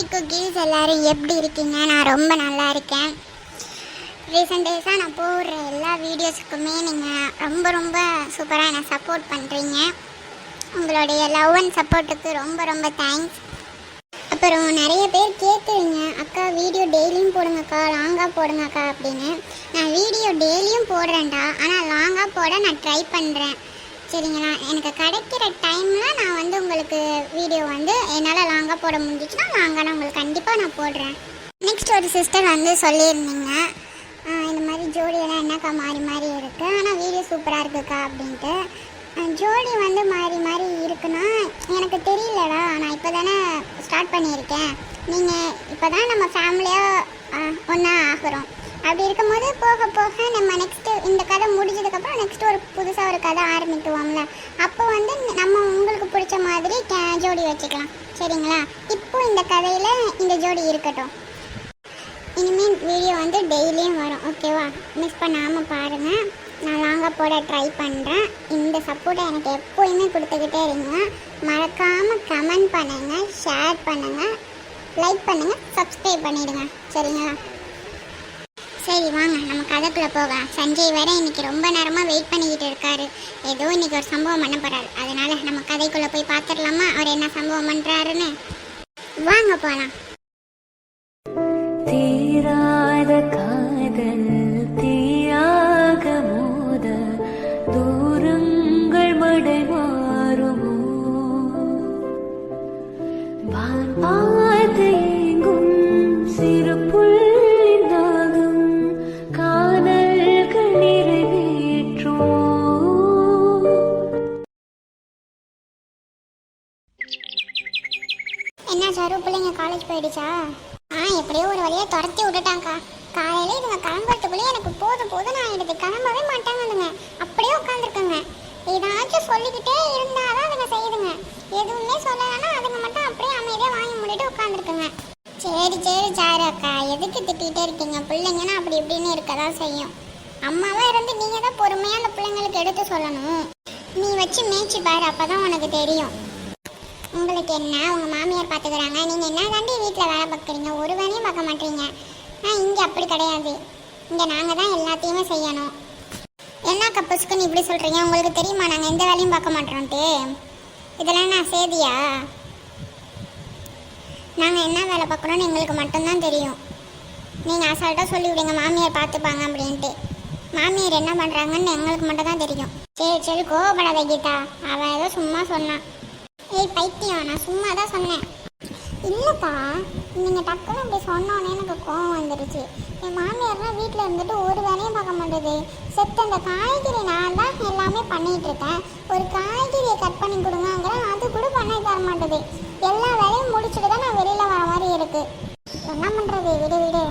Hi cookies, எல்லோரும் எப்படி இருக்கீங்க? நான் ரொம்ப நல்லா இருக்கேன். ரீசெண்ட் டேஸாக நான் போடுற எல்லா வீடியோஸுக்குமே நீங்கள் ரொம்ப ரொம்ப சூப்பராக என்னை சப்போர்ட் பண்ணுறீங்க. உங்களுடைய லவ் அண்ட் சப்போர்ட்டுக்கு ரொம்ப ரொம்ப தேங்க்ஸ். அப்புறம் நிறைய பேர் கேட்குறீங்க, அக்கா வீடியோ டெய்லியும் போடுங்கக்கா, லாங்காக போடுங்கக்கா அப்படின்னு. நான் வீடியோ டெய்லியும் போடுறேன்டா, ஆனால் லாங்காக போட நான் ட்ரை பண்ணுறேன். சரிங்களா? எனக்கு கிடைக்கிற டைமில் நான் உங்களுக்கு வீடியோ என்னால் லாங்காக போட முடிஞ்சிச்சுன்னா லாங்காக உங்களுக்கு கண்டிப்பாக நான் போடுறேன். நெக்ஸ்ட் ஒரு சிஸ்டர் சொல்லியிருந்தீங்க, இந்த மாதிரி ஜோடியெல்லாம் என்னக்கா மாறி மாறி இருக்குது, ஆனால் வீடியோ சூப்பராக இருக்குக்கா அப்படின்ட்டு. ஜோடி மாறி மாறி இருக்குன்னா எனக்கு தெரியலடா, நான் இப்போ தானே ஸ்டார்ட் பண்ணியிருக்கேன். நீங்கள் இப்போ தான் நம்ம ஃபேமிலியாக ஒன்றா ஆகிறோம். அப்படி இருக்கும்போது போக போக நம்ம நெக்ஸ்ட்டு இந்த கதை முடிஞ்சதுக்கப்புறம் நெக்ஸ்ட்டு ஒரு புதுசாக ஒரு கதை ஆரம்பிக்குவோம்ல, அப்போ நம்ம உங்களுக்கு பிடிச்ச மாதிரி ஜோடி வச்சுக்கலாம். சரிங்களா? இப்போ இந்த கதையில் இந்த ஜோடி இருக்கட்டும். இனிமேல் வீடியோ டெய்லியும் வரும். ஓகேவா? மிஸ் பண்ணாமல் பாருங்கள். நான் லாங்காக போட ட்ரை பண்ணுறேன். இந்த சப்போர்ட்டை எனக்கு எப்போயுமே கொடுத்துக்கிட்டே இருங்க. மறக்காமல் கமெண்ட் பண்ணுங்கள், ஷேர் பண்ணுங்கள், லைக் பண்ணுங்கள், சப்ஸ்கிரைப் பண்ணிவிடுங்க. சரிங்களா? சரி வாங்க நம்ம கதைக்குள்ளே போக. சஞ்சய் வேற இன்னைக்கு ரொம்ப நேரமாக வெயிட் பண்ணிக்கிட்டு இருக்காரு. ஏதோ இன்னைக்கு ஒரு சம்பவம் பண்ண போகிறாரு. அதனால நம்ம கதைக்குள்ளே போய் பார்த்துடலாமா அவர் என்ன சம்பவம் பண்ணுறாருன்னு? வாங்க போகலாம். தீராத காதல் தீயாக மோத தூரங்கள் மடை மாறுமோ, வான் பார்த்து எங்கும் சிறு புள்ளினாகும் காதல்கள் நிறைவேற்றோ. என்ன சாரு, பிள்ளைங்க காலேஜ் போயிடுச்சா? எப்படியோ ஒரு வழியாக துரத்தி விட்டுட்டாங்க்கா. காலையில் இதுங்க கிளம்புறதுக்குள்ளேயே எனக்கு போதும் நான் எடுத்து கிளம்பவே மாட்டாங்க. அப்படியே உட்காந்துருக்குங்க. ஏதாச்சும் சொல்லிக்கிட்டே இருந்தால் தான் அதுங்க செய்யுதுங்க. எதுவுமே சொல்லலைன்னா அதுங்க மட்டும் அப்படியே அமைதியாக வாங்கி மூடிட்டு உட்காந்துருக்குங்க. சரி சாரு அக்கா, எதுக்கு திட்டிகிட்டே இருக்கீங்க? பிள்ளைங்கன்னா அப்படி இப்படின்னு இருக்க தான் செய்யும். அம்மாவாக இருந்து நீங்கள் தான் பொறுமையாக அந்த பிள்ளைங்களுக்கு எடுத்து சொல்லணும். நீ வச்சு மேய்ச்சி பாரு, அப்போ தான் உனக்கு தெரியும். உங்களுக்கு என்ன உங்கள் மாமியார் பார்த்துக்கிறாங்க, நீங்கள் என்ன தாண்டி வீட்டில் வேலை பார்க்குறீங்க? ஒரு வேலையும் பார்க்க மாட்டீங்க. இங்கே அப்படி கிடையாது. இங்கே நாங்கள் தான் எல்லாத்தையுமே செய்யணும். என்ன கப்புஸ்க்குன்னு இப்படி சொல்கிறீங்க? உங்களுக்கு தெரியுமா நாங்கள் எந்த வேலையும் பார்க்க மாட்டோன்ட்டு? இதெல்லாம் நான் சேதியா? நாங்கள் என்ன வேலை பார்க்குறோன்னு எங்களுக்கு மட்டும்தான் தெரியும். நீங்கள் அசால்ட்டாக சொல்லிவிடுங்க மாமியார் பார்த்துப்பாங்க அப்படின்ட்டு. மாமியார் என்ன பண்ணுறாங்கன்னு எங்களுக்கு மட்டும் தான் தெரியும். சரி கோவப்படாத கீதா, அவள் ஏதோ சும்மா சொன்னான். ஏய் பைத்தியம், நான் சும்மா தான் சொன்னேன். இல்லைக்கா, நீங்கள் டக்குன்னு அப்படி சொன்னோன்னே எனக்கு கோவம் வந்துடுச்சு. என் மாமியார்லாம் வீட்டில் இருந்துட்டு ஒரு வேலையும் பார்க்க மாட்டேது. செத்த அந்த காய்கறி நான் தான் எல்லாமே பண்ணிகிட்டு இருக்கேன். ஒரு காய்கறியை கட் பண்ணி கொடுங்கங்கிறேன், அது கூட பண்ண தர மாட்டேது. எல்லா வேலையும் முடிச்சுட்டு தான் நான் வெளியில் வர மாதிரி இருக்குது. என்ன பண்ணுறது? விடு.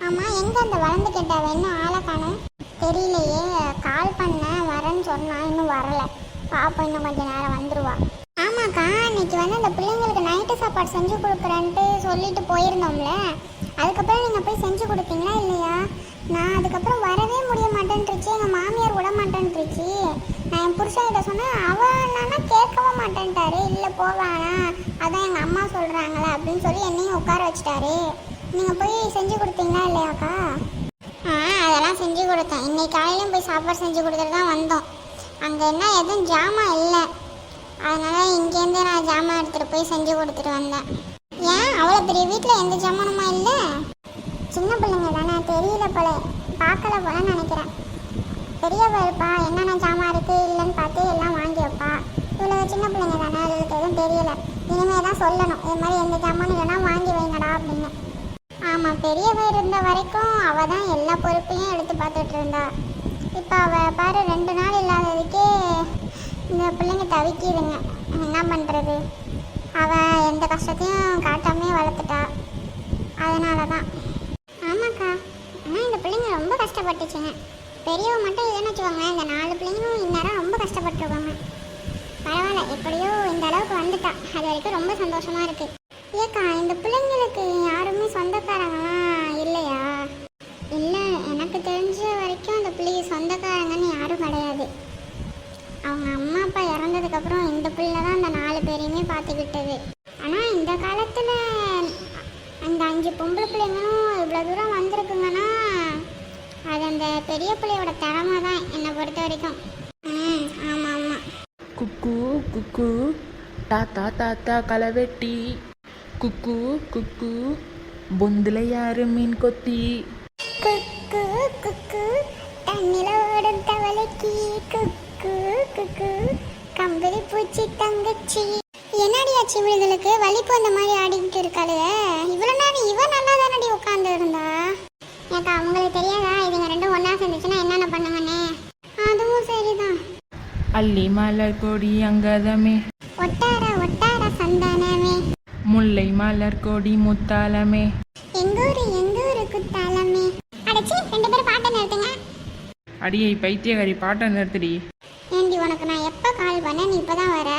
ஆமாம், எங்கே அந்த வளர்ந்து கேட்டாவ இன்னும் ஆளை காணும்? தெரியலையே. கால் பண்ண வரேன்னு சொன்னால் இன்னும் வரலை. பாப்போம், இன்னும் கொஞ்சம் நேரம் வந்துடுவா. ஆமாக்கா, இன்னைக்கு அந்த பிள்ளைங்களுக்கு நைட்டு சாப்பாடு செஞ்சு கொடுக்குறேன்ட்டு சொல்லிட்டு போயிருந்தோம்ல, அதுக்கப்புறம் நீங்கள் போய் செஞ்சு கொடுத்தீங்களா இல்லையா? நான் அதுக்கப்புறம் வரவே முடிய மாட்டேன்ருச்சு, எங்கள் மாமியார் விட மாட்டேன்ருச்சு. நான் என் புருஷன்கிட்ட சொன்னேன், அவன் என்னன்னா கேட்கவும் மாட்டேன்ட்டாரு. இல்லை போவானா, அதான் எங்கள் அம்மா சொல்கிறாங்களே அப்படின்னு சொல்லி என்னையும் உட்கார வச்சுட்டாரு. நீங்கள் போய் செஞ்சு கொடுத்தீங்களா இல்லையாக்கா? அதெல்லாம் செஞ்சு கொடுத்தேன். இன்னைக்கு காலையிலையும் போய் சாப்பாடு செஞ்சு கொடுத்துட்டு தான் வந்தோம். அங்கே என்ன எதுவும் ஜாமான் இல்லை, அதனால் இங்கேருந்து நான் ஜாமான் எடுத்துகிட்டு போய் செஞ்சு கொடுத்துட்டு வந்தேன். ஏன் அவ்வளோ பெரிய வீட்டில் எந்த ஜாமானுமா இல்லை? சின்ன பிள்ளைங்க தானே, தெரியல போல, பார்க்கல போலன்னு நினைக்கிறேன். பெரியவ இருப்பா, என்னென்ன ஜாமான் இருக்குது இல்லைன்னு பார்த்து எல்லாம் வாங்கி வைப்பா. இவ்வளோ சின்ன பிள்ளைங்க தானே, அதுக்கு எதுவும் தெரியலை. இனிமேல் தான் சொல்லணும், இது மாதிரி எந்த ஜாமான் இல்லைன்னா வாங்கி வைங்கடா அப்படின்னு. ஆமாம், பெரியவ இருந்த வரைக்கும் அவள் தான் எல்லா பொறுப்பையும் எடுத்து பார்த்துட்டு இருந்தா. இப்போ அவள் பாரு 2 நாள் இல்லாததுக்கே இந்த பிள்ளைங்க தவிக்கிதுங்க. என்ன பண்ணுறது? அவள் எந்த கஷ்டத்தையும் காட்டாமே வளர்த்துட்டா, அதனால தான். ஆமாக்கா, ஆனால் இந்த பிள்ளைங்க ரொம்ப கஷ்டப்பட்டுச்சுங்க. பெரியவங்க மட்டும் இல்லைன்னு வச்சுக்கோங்க, இந்த 4 பிள்ளைங்களும் இந்நேரம் ரொம்ப கஷ்டப்பட்டுருவாங்க. பரவாயில்ல, எப்படியோ இந்த அளவுக்கு வந்துட்டா, அது வரைக்கும் ரொம்ப சந்தோஷமாக இருக்குது. ஏக்கா, இந்த பிள்ளைங்களுக்கு யாருமே சொந்தக்காரங்களாம் இல்லையா? இல்லை, எனக்கு தெரிஞ்ச வரைக்கும் அந்த பிள்ளைங்க சொந்தக்காரங்கன்னு யாரும் கிடையாது. அவங்க அம்மா அப்பா இறந்ததுக்கப்புறம் இந்த பிள்ளை தான் அந்த 4 பேரையுமே பார்த்துக்கிட்டது. ஆனால் இந்த காலத்தில் பொம்பளை பிள்ளைங்களும் இவ்வளோ தூரம் வந்திருக்குங்கன்னா அது அந்த பெரிய பிள்ளையோட திறமை தான் என்னை பொறுத்த வரைக்கும். ஆமாம் ஆமாம். குக்கு குக்கு தாத்தா தாத்தா களைவெட்டி குக்கு குக்கு பொந்துல யாரு மீன் கொத்தி குக்கு குக்கு தண்ணில ஓடும் தவளைக்கு குக்கு குக்கு கம்பளி பூச்சி தங்கச்சி. என்னடி ஆச்சு இவளுங்களுக்கு? வலிப்பு அந்த மாதிரி ஆடிக்கிட்டு இருக்காளுக. இவ்வளோ நேரம் இவ நல்லா தானடி உட்காந்து இருந்தா. ஏக்கா அவங்களுக்கு தெரியாதா இதுங்க ரெண்டும் ஒன்றா சேர்ந்துச்சுன்னா என்னென்ன பண்ணுங்கன்னு? அதுவும் சரிதான். அள்ளி மலர் கொடி அங்கதமே ஒட்டார ஒட்டார சந்தானமே முல்லை மலர் கொடி முத்தாலமே எங்கூரு குத்தாலமே. அடச்சி ரெண்டு பேரும் பாட்டை நிறுத்துங்க. அடியை பைத்தியகாரி பாட்டை நிறுத்தடி. ஏண்டி உனக்கு நான் எப்போ கால் பண்ணேன் நீ இப்போ தான் வர?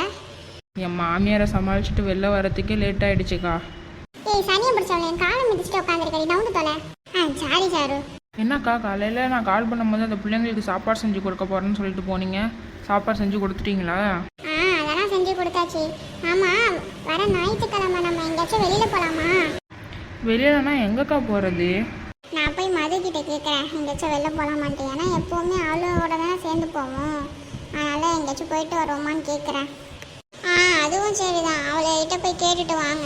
என் மாமியாரை சமாளிச்சுட்டு வெளில வரத்துக்கே லேட் ஆயிடுச்சுக்கா. ஏய் சனியை பிடிச்சவளே என் காலை மிதிச்சுட்டு உட்காந்துருக்கடி நவுந்து தொலை. Sorry sir. என்னக்கா காலையில் நான் கால் பண்ணும்போது அந்த பிள்ளைங்களுக்கு சாப்பாடு செஞ்சு கொடுக்க போகிறேன்னு சொல்லிட்டு போனீங்க. சாப்பாடு செஞ்சு கொடுத்துட்டீங்களா? அதெல்லாம் செஞ்சு கொடுத்தாச்சு. ஆமாம் வர ஞாயிற்றுக்கிழமை நம்ம எங்கேயாச்சும் வெளியில் போகலாமா? வெளியிலனா எங்கக்கா போகிறது? நான் போய் மது கிட்ட கேட்குறேன் எங்கேயாச்சும் வெளில போகலாமான்ட்டு. ஏன்னா எப்போவுமே அவளோட தானே சேர்ந்து போவோம். அதனால் எங்கேயாச்சும் போயிட்டு வருவோமான்னு கேட்குறேன். அதுவும் சரிதான். அவளைகிட்ட போய் கேட்டுட்டு வாங்க.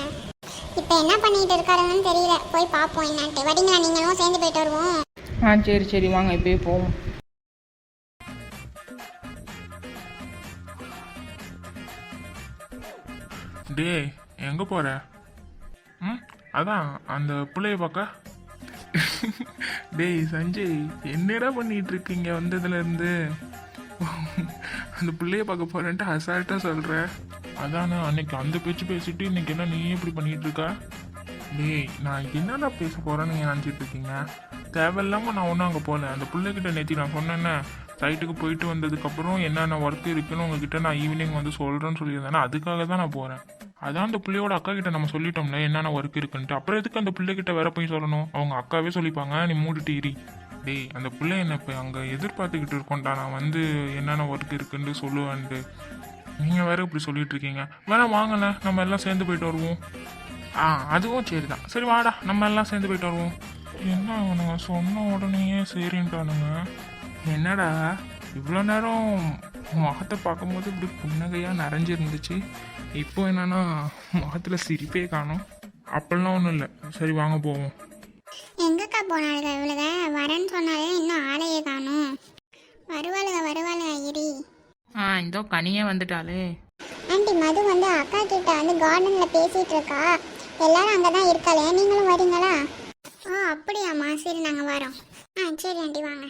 இப்போ என்ன பண்ணிட்டு இருக்காருன்னு தெரியல. போய் பார்ப்போம் என்னான்ட்டு. வரீங்களா நீங்களும் சேர்ந்து போயிட்டு வருவோம்? சரி சரி வாங்க இப்போயே போவோம். டே எங்கே போகிற? அதான் அந்த பிள்ளைய பார்க்க. டேய் சஞ்சய் என்னடா பண்ணிட்டு இருக்கீங்க வந்ததுலேருந்து? அந்த பிள்ளைய பார்க்க போகிறேன்ட்டு அசால்ட்டாக சொல்கிற. அதானே அன்னைக்கு அந்த பேச்சு பேசிட்டு இன்னைக்கு என்ன நீ எப்படி பண்ணிட்டு இருக்கா? டேய் நான் என்னடா பேச போகிறேன்னு நீங்கள் நினச்சிட்டு இருக்கீங்க? தேவையில்லாமல் நான் ஒன்றும் அங்கே போகல. அந்த பிள்ளைகிட்ட நேற்று நான் சொன்னேன்னே சைட்டுக்கு போயிட்டு வந்ததுக்கப்புறம் என்னென்ன ஒர்க் இருக்குன்னு உங்ககிட்ட நான் ஈவினிங் வந்து சொல்கிறேன்னு சொல்லியிருந்தேன்னா அதுக்காக தான் நான் போகிறேன். அதான் அந்த பிள்ளையோட அக்கா கிட்ட நம்ம சொல்லிட்டோம்ல என்னென்ன ஒர்க் இருக்குன்ட்டு. அப்புறம் எதுக்கு அந்த பிள்ளைகிட்ட வேற போய் சொல்லணும்? அவங்க அக்காவே சொல்லிப்பாங்க, நீ மூடிட்டு இரி. டேய் அந்த பிள்ளை என்ன இப்போ அங்கே எதிர்பார்த்துக்கிட்டு இருக்கோம்டா நான் வந்து என்னென்ன ஒர்க் இருக்குன்னு சொல்லுவேன்ட்டு. நீங்கள் வேற இப்படி சொல்லிட்டு இருக்கீங்க. வேணா வாங்கண்ணே நம்ம எல்லாம் சேர்ந்து போயிட்டு வருவோம். அதுவும் சரி தான். சரி வாடா நம்ம எல்லாம் சேர்ந்து போயிட்டு வருவோம். என்ன அவனுங்க சொன்ன உடனேயே சரின்ட்டானுங்க. என்னடா இவ்வளோ நேரம் முகத்தை பார்க்கும்போது இப்படி புன்னகையாக நிறைஞ்சிருந்துச்சு. இப்போ என்னன்னா முகத்தில் சிரிப்பே காணும். அப்படிலாம் ஒன்றும் இல்லை. சரி வாங்க போவோம். எங்கக்கா போனாளுங்க இவ்வளோத? வரேன்னு சொன்னாலே இன்னும் ஆளையே காணும். வருவாளுங்க இரி. இதோ கனியே வந்துட்டாளே. ஆண்டி மது வந்து அக்கா கிட்ட வந்து கார்டனில் பேசிகிட்டு இருக்கா. எல்லாரும் அங்கே தான் இருக்காளே, நீங்களும் வரீங்களா? அப்படியாம்மா சரி நாங்கள் வரோம். சரி ஆண்டி வாங்க.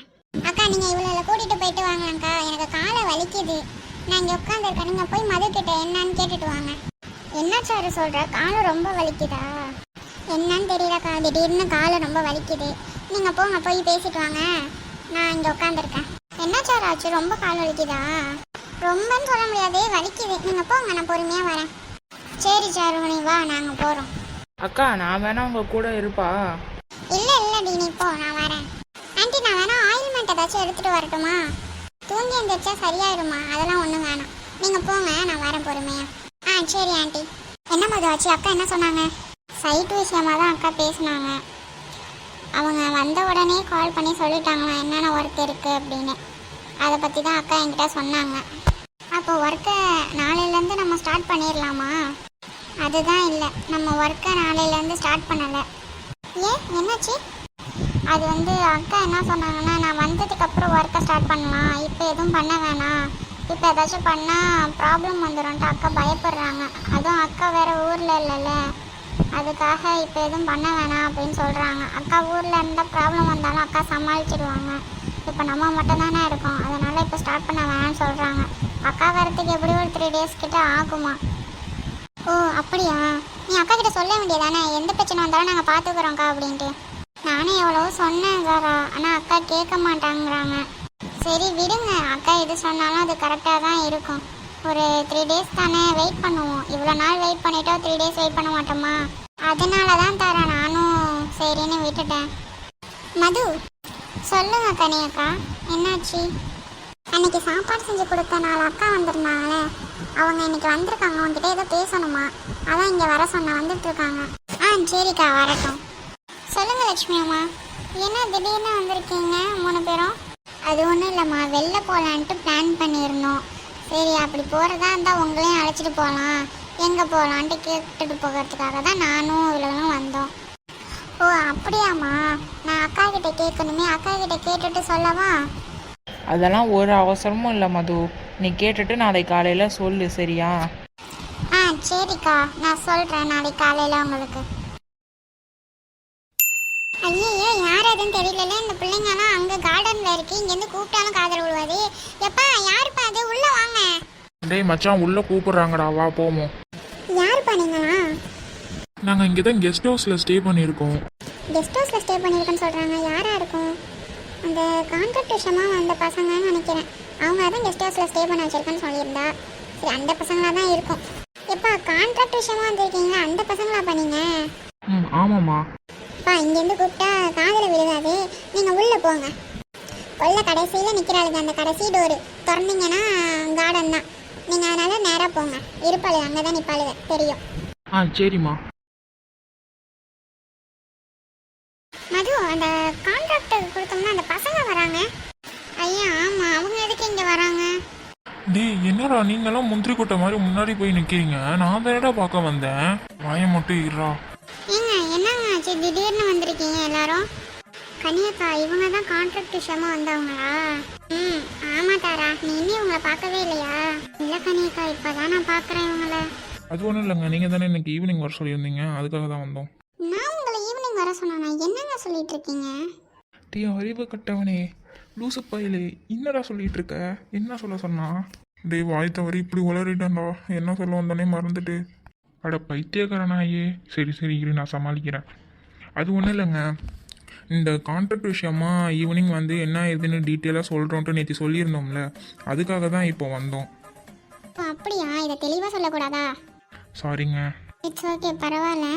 அக்கா நீங்கள் இவ்வளோ கூட்டிகிட்டு போயிட்டு வாங்கலாங்க்கா. எனக்கு காலை வலிக்குது. நான் இங்கே உட்காந்துருக்கேன். நீங்கள் போய் மது கிட்ட என்னன்னு கேட்டுட்டு வாங்க. என்ன சாரு சொல்கிற? காலை ரொம்ப வலிக்குதா? என்னன்னு தெரியலக்கா, திடீர்னு காலை ரொம்ப வலிக்குது. நீங்கள் போங்க போய் பேசிட்டு வாங்க. நான் இங்கே உட்காந்துருக்கேன். என்ன சார் ஆச்சு? ரொம்ப கால் வலிக்குதா? ரொம்பன்னு சொல்ல முடியாது, வலிக்குது. நீங்கள் போங்க நான் பொறுமையாக வரேன். சரி சாருமணி வா நாங்கள் போகிறோம். அக்கா நான் வேணா உங்க கூட இருப்பா? இல்லடி நீ போ நான் வரேன். ஆண்டி நான் வேணா ஆயில்மெண்ட் ஏதாச்சும் எடுத்துகிட்டு வரட்டுமா? தூங்கி எழுந்திரிச்சா சரியாயிடுமா? அதெல்லாம் ஒன்றும் வேணாம். நீங்கள் போங்க நான் வரேன் பொறுமையாக. சரி ஆண்டி. என்ன மது ஆச்சு? அக்கா என்ன சொன்னாங்க? சைட்டு விஷயமாக தான் அக்கா பேசினாங்க. அவங்க வந்த உடனே கால் பண்ணி சொல்லிட்டாங்களா என்னென்ன ஒர்க் இருக்குது அப்படின்னு. அதை பற்றி தான் அக்கா என்கிட்ட சொன்னாங்க. அப்போ ஒர்க்கை நாளையிலேருந்து நம்ம ஸ்டார்ட் பண்ணிடலாமா? அதுதான் இல்லை, நம்ம ஒர்க்கை நாளையிலேருந்து ஸ்டார்ட் பண்ணலை. ஏன் என்னாச்சு? அது வந்து அக்கா என்ன சொன்னாங்கன்னா நான் வந்ததுக்கப்புறம் ஒர்க்கை ஸ்டார்ட் பண்ணலாம், இப்போ எதுவும் பண்ண வேணாம், இப்போ ஏதாச்சும் பண்ணால் ப்ராப்ளம் வந்துடும்ன்ட்டு அக்கா பயப்படுறாங்க. அதுவும் அக்கா வேறு ஊரில் இல்லைல்ல, அதுக்காக இப்போ எதுவும் பண்ண வேணாம் அப்படின்னு சொல்கிறாங்க. அக்கா ஊரில் இருந்தால் ப்ராப்ளம் வந்தாலும் அக்கா சமாளிச்சிடுவாங்க. இப்போ நம்ம மட்டும் தானே இருக்கோம், அதனால் இப்போ ஸ்டார்ட் பண்ண வேணாம்னு சொல்கிறாங்க. அக்கா வரத்துக்கு எப்படியும் ஒரு 3 days கிட்ட ஆகுமா? ஓ அப்படியா? நீ அக்கா கிட்ட சொல்ல வேண்டியதானே, எந்த பிரச்சனை வந்தாலும் நாங்கள் பார்த்துக்குறோம்க்கா அப்படின்ட்டு. நானே எவ்வளவோ சொன்னேன் சாரா, ஆனால் அக்கா கேட்க மாட்டாங்கிறாங்க. சரி விடுங்க, அக்கா எது சொன்னாலும் அது கரெக்டாக தான் இருக்கும். ஒரு 3 days தானே வெயிட் பண்ணுவோம். இவ்வளோ நாள் வெயிட் பண்ணிட்டோ 3 days வெயிட் பண்ண மாட்டோமா? அதனால தான் தர நானும் சரின்னு விட்டுட்டேன். மது சொல்லுங்க கனி அக்கா, என்னாச்சு? அன்னைக்கு சாப்பாடு செஞ்சு கொடுத்த 4 அக்கா வந்திருந்தாங்களே, அவங்க இன்னைக்கு வந்திருக்காங்க. உங்ககிட்ட ஏதோ பேசணுமா? அதான் இங்கே வர சொன்ன வந்துட்டு இருக்காங்க. சரிக்கா வரட்டும். சொல்லுங்க லட்சுமி அம்மா, என்ன திடீர்னு வந்திருக்கீங்க 3 பேரும்? அது ஒன்றும் இல்லைம்மா, வெளில போகலான்ட்டு பிளான் பண்ணியிருந்தோம். சரி அப்படி போகிறதா இருந்தால் உங்களையும் அழைச்சிட்டு போகலாம், எங்கே போகலான்ட்டு கேட்டுட்டு போகிறதுக்காக தான் நானும் இவ்வளோவும் வந்தோம். ஓ அப்படியாம்மா, நான் அக்கா கிட்ட கேட்கணுமே, அக்கா கிட்ட கேட்டுட்டு சொல்லவா? அதெல்லாம் ஒரு அவசரமும் இல்லை மது. நீ கேட்டுட்டு நாளைக்கு காலையில் சொல்லு, சரியா? ஆ சரிக்கா, நான் சொல்கிறேன் நாளைக்கு காலையில் உங்களுக்கு. ஐயோ யார் எதுன்னு தெரியல, இந்த பிள்ளைங்கலாம் அங்கே கார்டனில் இருக்கு, இங்கேருந்து கூப்பிட்டாலும் காதல் விழுவாது. எப்பா யாருப்பா அது, உள்ளே வாங்க. டேய் மச்சான், உள்ளே கூப்பிட்றாங்கடா, வா போவோம். யாருப்பா நீங்களா? நாங்கள் இங்கே தான் கெஸ்ட் ஹவுஸில் ஸ்டே பண்ணியிருக்கோம். கெஸ்ட் ஹவுஸில் ஸ்டே பண்ணியிருக்கேன்னு சொல்கிறாங்க, யாராக இருக்கும்? அந்த கான்ட்ராக்ட் விஷயமாக வந்த பசங்கன்னு நினைக்கிறேன். அவங்க தான் கெஸ்ட் ஹவுஸில் ஸ்டே பண்ண வச்சிருக்கேன்னு சொல்லியிருந்தா. சரி அந்த பசங்களாக தான் இருக்கும். எப்பா கான்ட்ராக்ட் விஷயமா வந்திருக்கீங்களா, அந்த பசங்களாப்பா நீங்கள்? ம் ஆமாம்மா. அப்பா இங்கேருந்து கூப்பிட்டா காதில் விழுகாது, நீங்கள் உள்ளே போங்க. கொல்ல கடைசியில் நிற்கிறாளுங்க, அந்த கடைசி டோரு திறந்தீங்கன்னா கார்டன் தான். நீங்கள் அதனால் நேராக போங்க, இருப்பாளுங்க அங்கே தான் நிற்பாளுங்க, தெரியும். ஆ சரிம்மா. மது, அந்த கான்ட்ராக்ட் கொடுத்தோம்னா அந்த பசங்க வராங்க. ஐயா ஆமாம், அவங்க எதுக்கு இங்கே வராங்க? டேய் என்னடா நீங்களாம் முந்திரி கொட்டை மாதிரி முன்னாடி போய் நிற்கிறீங்க, நான் தானடா பார்க்க வந்தேன். வாயை மட்டும் இருறா. ஏங்க என்னங்க ஆச்சு, திடீர்னு வந்திருக்கீங்க எல்லாரும்? கனியக்கா இவங்க தான் கான்ட்ராக்ட் விஷயமா வந்தவங்களா? ம் ஆமாம் தாரா, நீ இன்னும் இவங்களை பார்க்கவே இல்லையா? இல்லை கனியக்கா, இப்போ தான் நான் பார்க்குறேன் இவங்கள. அது ஒன்றும் இல்லைங்க, நீங்கள் தானே இன்னைக்கு ஈவினிங் வர சொல்லியிருந்தீங்க, அதுக்காக தான் வந்தோம். நான் உங்களை ஈவினிங் வர சொன்னேன், என்னங்க சொல்லிட்டு இருக்கீங்க? டே அறிவு கட்டவனே, லூசு பையலே, என்னடா சொல்லிட்டு இருக்க? என்ன சொல்ல சொன்னா? டேய் வாய் தவறி இப்படி உளறிட்டான்டா, என்ன சொல்ல வந்தோடனே மறந்துட்டு. அட பைத்தியக்காரனாயே. சரி சரி இரு, நான் சமாளிக்கிறேன். அது ஒன்றும் இல்லைங்க, இந்த கான்ட்ராக்ட் விஷயமா ஈவினிங் வந்து என்ன ஏதுன்னு டீட்டெயிலாக சொல்கிறோன்ட்டு நேற்று சொல்லியிருந்தோம்ல, அதுக்காக தான் இப்போ வந்தோம். ஓ அப்படியா, இதை தெளிவாக சொல்லக்கூடாதா? சாரிங்க. இட்ஸ் ஓகே, பரவாயில்ல.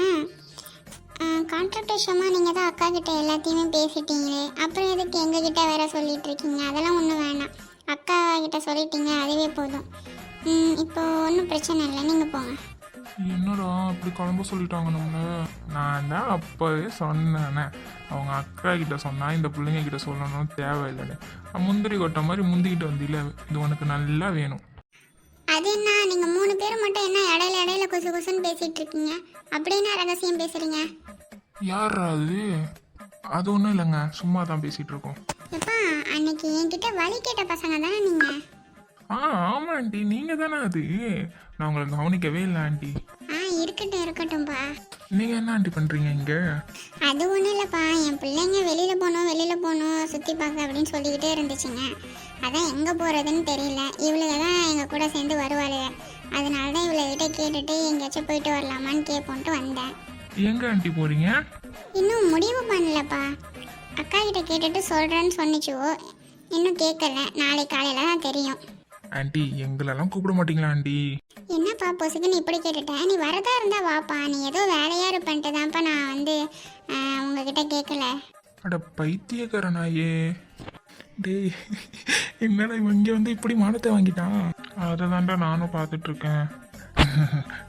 கான்ட்ராக்ட் விஷயமா நீங்கள் தான் அக்கா கிட்ட எல்லாத்தையுமே பேசிட்டீங்களே, அப்புறம் எதுக்கு எங்ககிட்ட வேற சொல்லிட்டு இருக்கீங்க? அதெல்லாம் ஒன்றும் வேணாம், அக்கா கிட்ட சொல்லிட்டீங்க அதுவே போதும். இப்போ ஒன்றும் பிரச்சனை இல்லை, நீங்கள் போங்க. என்னடா இப்படி கிளம்ப சொல்லிட்டாங்க நம்மள? நான் தான் அப்போவே சொன்னேனே, அவங்க அக்கா கிட்ட சொன்னா இந்த பிள்ளைங்க கிட்ட சொல்லணும் தேவையில்லைன்னு. முந்திரி கொட்டை மாதிரி முந்திக்கிட்டு வந்தில, இது உனக்கு நல்லா வேணும். அது என்ன, நீங்கள் 3 பேரும் மட்டும் என்ன இடையில இடையில கொசு கொசுன்னு பேசிகிட்டு இருக்கீங்க? அப்படி என்ன ரகசியம் பேசுகிறீங்க? யாரா அது? அது ஒன்றும் இல்லைங்க, சும்மா தான் பேசிகிட்டு இருக்கோம். எப்பா அன்னைக்கு என்கிட்ட வழி கேட்ட பசங்க தானே நீங்கள்? ஆமாம் ஆண்டி, நீங்கள் தானே அது. நான் உங்களை கவனிக்கவே இல்லை ஆண்டி. இருக்கட்டும் இருக்கட்டும்ப்பா. நீங்கள் என்ன ஆண்டி பண்ணுறீங்க இங்கே? அது ஒன்றும் இல்லைப்பா, என் பிள்ளைங்க வெளியில் போகணும் சுற்றி பார்க்க அப்படின்னு சொல்லிக்கிட்டே இருந்துச்சுங்க. அதான் எங்கே போகிறதுன்னு தெரியல, இவளுக தான் எங்கள் கூட சேர்ந்து வருவாளுங்க. அதனால தான் இவளுகிட்ட கேட்டுட்டு எங்கேயாச்சும் போயிட்டு வரலாமான்னு கேட்போன்ட்டு வந்தேன். எங்கே ஆண்டி போகிறீங்க? இன்னும் முடிவு பண்ணலப்பா, அக்கா கிட்ட கேட்டுட்டு சொல்கிறேன்னு சொன்னிச்சுவோ, இன்னும் கேட்கல, நாளைக்கு காலையில் தான் தெரியும். ஆண்டி எங்களெல்லாம் கூப்பிட மாட்டீங்களா ஆண்டி? என்னப்பா பொசுக்குன்னு இப்படி கேட்டுட்டேன், நீ வரதா இருந்தா வாப்பா, நீ ஏதோ வேலையாக இருப்பன்ட்டு தான்ப்பா நான் வந்து உங்ககிட்ட கேட்கல. அட பைத்தியக்காரனாயே. டேய் என்னடா இவன் இங்கே வந்து இப்படி மானத்தை வாங்கிட்டான்? அதை தான்டா நானும் பார்த்துட்ருக்கேன்.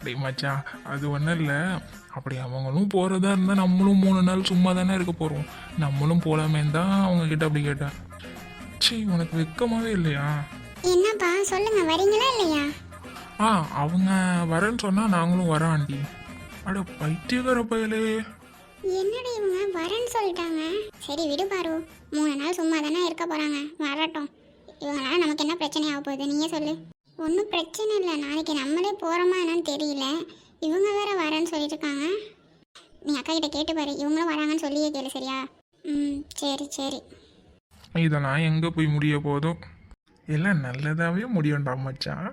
டேய் மச்சான், அது ஒன்றும் இல்லை, அப்படி அவங்களும் போகிறதா இருந்தால் நம்மளும் 3 நாள் சும்மா தானே இருக்க போகிறோம், நம்மளும் போகலாமேன்னு தான் அவங்கக்கிட்ட அப்படி கேட்டேன். சரி உனக்கு வெக்கமாகவே இல்லையா? என்னப்பா சொல்லுங்க, வரீங்களா இல்லையா? அவங்க வரேன்னு சொன்னால் நாங்களும் வரோம் ஆண்டி. அட பைத்தியக்கார பயலே. என்னடி இவங்க வரேன்னு சொல்லிட்டாங்க. சரி விடு பாரு, 3 நாள் சும்மா தானே இருக்க போகிறாங்க, வரட்டும். இவங்களால நமக்கு என்ன பிரச்சனை ஆக போகுது, நீயே சொல்லு. ஒன்றும் பிரச்சனை இல்லை, நாளைக்கு நம்மளே போகிறோமா என்னன்னு தெரியல, இவங்க வேற வரேன்னு சொல்லிட்டு இருக்காங்க. நீ அக்கா கிட்ட கேட்டு பாரு, இவங்களும் வராங்கன்னு சொல்லியே கேளு, சரியா? சரி சரி. இதெல்லாம் எங்கே போய் முடிய போதும்? எல்லாம் நல்லதாகவே முடியும்டா மச்சான்.